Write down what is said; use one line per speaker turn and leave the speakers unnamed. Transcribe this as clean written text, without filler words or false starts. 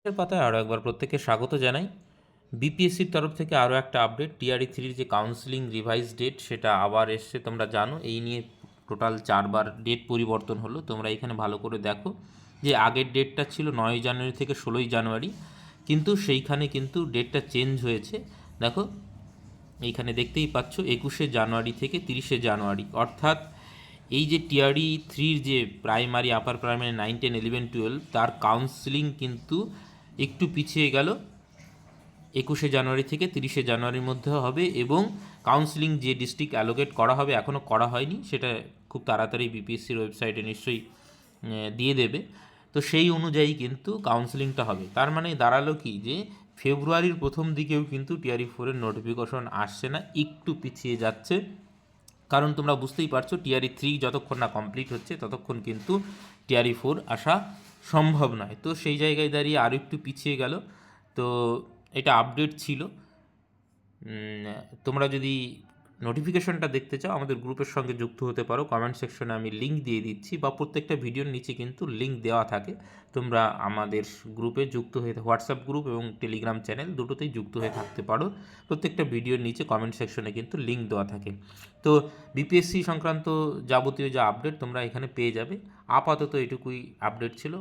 এর পাতায় আরও একবার প্রত্যেককে স্বাগত জানাই। বিপিএসসির তরফ থেকে আরও একটা আপডেট, টিআরই থ্রির যে কাউন্সিলিং রিভাইজ ডেট সেটা আবার এসছে, তোমরা জানো। এই নিয়ে টোটাল 4বার ডেট পরিবর্তন হলো। তোমরা এখানে ভালো করে দেখো যে আগের ডেটটা ছিল 9 জানুয়ারি থেকে 16 জানুয়ারি, কিন্তু সেইখানে কিন্তু ডেটটা চেঞ্জ হয়েছে। দেখো এইখানে দেখতেই পাচ্ছ 21 জানুয়ারি থেকে 30 জানুয়ারি, অর্থাৎ এই যে টিআরই থ্রির যে প্রাইমারি, আপার প্রাইমারি 9, 10, 11, 12 তার কাউন্সিলিং কিন্তু একটু পিছিয়ে গেল। 21 জানুয়ারি থেকে 30 জানুয়ারির মধ্যে হবে, এবং কাউন্সিলিং যে ডিস্ট্রিক্ট অ্যালোকেট করা হবে, এখনও করা হয়নি, সেটা খুব তাড়াতাড়ি বিপিএসসির ওয়েবসাইটে নিশ্চয়ই দিয়ে দেবে। তো সেই অনুযায়ী কিন্তু কাউন্সিলিংটা হবে। তার মানে দাঁড়ালো কি, যে ফেব্রুয়ারির প্রথম দিকেও কিন্তু টিআরই ফোরের নোটিফিকেশন আসছে না, একটু পিছিয়ে যাচ্ছে। কারণ তোমরা বুঝতেই পারছো, টিআরই থ্রি যতক্ষণ না কমপ্লিট হচ্ছে ততক্ষণ কিন্তু টিআরই ফোর আসা সম্ভব নয়। তো সেই জায়গায় দাঁড়িয়ে আরও একটু পিছিয়ে গেল। তো এটা আপডেট ছিল। তোমরা যদি নোটিফিকেশনটা দেখতে চাও আমাদের গ্রুপের সঙ্গে যুক্ত হতে পারো। কমেন্ট সেকশনে আমি লিঙ্ক দিয়ে দিচ্ছি, বা প্রত্যেকটা ভিডিওর নিচে কিন্তু লিঙ্ক দেওয়া থাকে। তোমরা আমাদের গ্রুপে যুক্ত হয়ে, হোয়াটসঅ্যাপ গ্রুপ এবং টেলিগ্রাম চ্যানেল দুটোতেই যুক্ত হয়ে থাকতে পারো। প্রত্যেকটা ভিডিওর নিচে কমেন্ট সেকশনে কিন্তু লিঙ্ক দেওয়া থাকে। তো বিপিএসসি সংক্রান্ত যাবতীয় যা আপডেট তোমরা এখানে পেয়ে যাবে। আপাতত এটুকুই আপডেট ছিল।